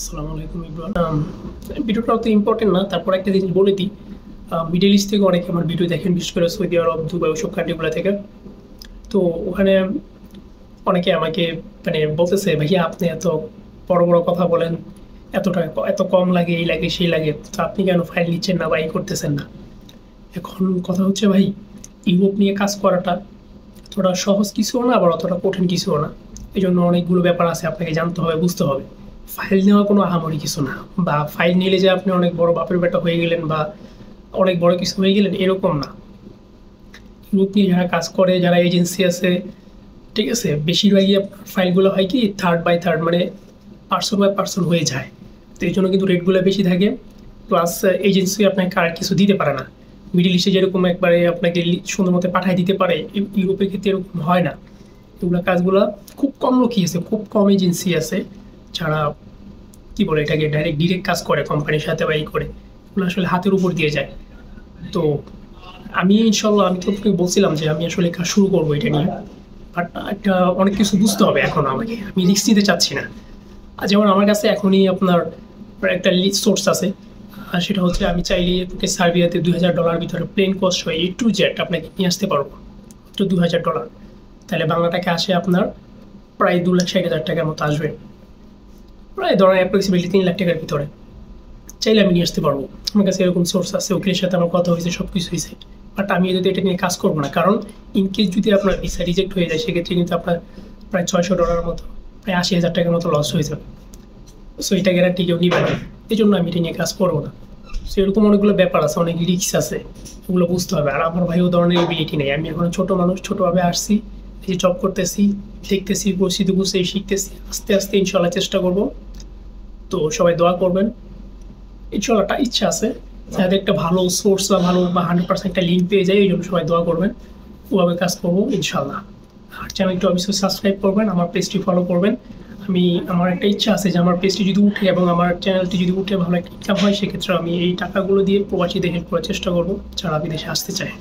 আসসালামু আলাইকুম ইমরান। ভিডিওটা অত ইম্পর্টেন্ট না, তারপর একটা জিনিস বলে দিই। মিডল ইস্ট থেকে অনেকে আমার ভিডিও দেখেন, বিশেষ করে সৌদি আরব, দুবাই, ওইসব কান্ট্রিগুলো থেকে। তো ওখানে অনেকে আমাকে মানে বলতেছে, ভাইয়া আপনি এত বড় বড় কথা বলেন, এত টাকা এত কম লাগে, এই লাগে সেই লাগে, তো আপনি কেন ফাইল নিচ্ছেন না বা এই করতেছেন না? এখন কথা হচ্ছে ভাই, ইউরোপ নিয়ে কাজ করাটা অতটা সহজ কিছুও না, আবার অতটা কঠিন কিছুও না। এই জন্য অনেকগুলো ব্যাপার আছে আপনাকে জানতে হবে, বুঝতে হবে। ফাইল নেওয়া কোনো আহামরি কিছু না, বা ফাইল নিলে যে আপনি অনেক বড় বাপের বেটা হয়ে গেলেন বা অনেক বড় কিছু হয়ে গেলেন, এরকম না। ইউরোপ নিয়ে যারা কাজ করে, যারা এজেন্সি আছে, ঠিক আছে, বেশিরভাগই আপনার ফাইলগুলো হয় কি থার্ড বাই থার্ড, মানে পার্সন বাই পার্সন হয়ে যায়। তো এই জন্য কিন্তু রেটগুলো বেশি থাকে। প্লাস এজেন্সি আপনাকে আর কিছু দিতে পারে না। মিডিল ইস্টে যেরকম একবারে আপনাকে সুন্দর মতো পাঠিয়ে দিতে পারে, ইউরোপের ক্ষেত্রে এরকম হয় না। এগুলো কাজগুলো খুব কম লোকই আছে, খুব কম এজেন্সি আছে যারা কি বলে এটাকে ডিরেক্ট কাজ করে কোম্পানির সাথে বা এই করে। এগুলো আসলে হাতের উপর দিয়ে যায়। তো আমি ইনশাল্লাহ, আমি তো আপনাকে বলছিলাম যে আমি আসলে কাজ শুরু করবো এটা নিয়ে। বাট একটা অনেক কিছু বুঝতে হবে এখন আমাকে, আমি রিস্ক নিতে চাচ্ছি না। আর যেমন আমার কাছে এখনই আপনার একটা লিড সোর্স আছে, আর সেটা হচ্ছে আমি চাইলে আপনাকে সার্বিয়াতে $2000 ভিতরে প্লেন কস্ট হয় A to Z আপনাকে নিয়ে আসতে পারবো, তো $2000। তাহলে বাংলা টাকা আসে আপনার প্রায় 2,60,000 টাকার মতো আসবে, প্রায় ধরেন অ্যাপ্রক্সিমেটলি 3 লাখ টাকার ভিতরে। চাইলে আমি নিয়ে আসতে পারবো, আমার কাছে এরকম সোর্স আছে, ওকিলের সাথে আমার কথা হয়েছে, সব কিছু হয়েছে। বাট আমি যদি এটা নিয়ে কাজ করবো না, কারণ ইনকেস যদি আপনার ভিসা রিজেক্ট হয়ে যায়, সেক্ষেত্রে কিন্তু আপনার প্রায় $600 মতো, প্রায় 80,000 টাকার মতো লস হয়ে যাবে। সো এটা গ্যারান্টি কেউ নিবে না, এই জন্য আমি এটা নিয়ে কাজ করবো না। সো এরকম অনেকগুলো ব্যাপার আছে, অনেক রিস্ক আছে, ওগুলো বুঝতে হবে। আর আমার ভাই ও ধরনের এবিলিটি নেই, আমি এখন ছোটো মানুষ, ছোটোভাবে আসছি, এই জব করতেছি, দেখতেছি, পরিস্থিতি বুঝতে শিখতেছি, আস্তে আস্তে ইনশাল্লাহ চেষ্টা করবো। তো সবাই দোয়া করবেন। ইনশাল্লাহ একটা ইচ্ছা আছে যাতে একটা ভালো সোর্স বা ভালো বা 100% একটা লিঙ্ক পেয়ে যায়, এই জন্য সবাই দোয়া করবেন। ওভাবে কাজ করবো ইনশাল্লাহ। আর চ্যানেলটি অবশ্যই সাবস্ক্রাইব করবেন, আমার পেজটি ফলো করবেন। আমার একটা ইচ্ছা আছে যে আমার পেজটি যদি উঠে এবং আমার চ্যানেলটি যদি উঠে ভালো একটা ইনকাম হয়, সেক্ষেত্রে আমি এই টাকাগুলো দিয়ে প্রবাসীদের হেল্প করার চেষ্টা করবো যারা বিদেশে আসতে চায়।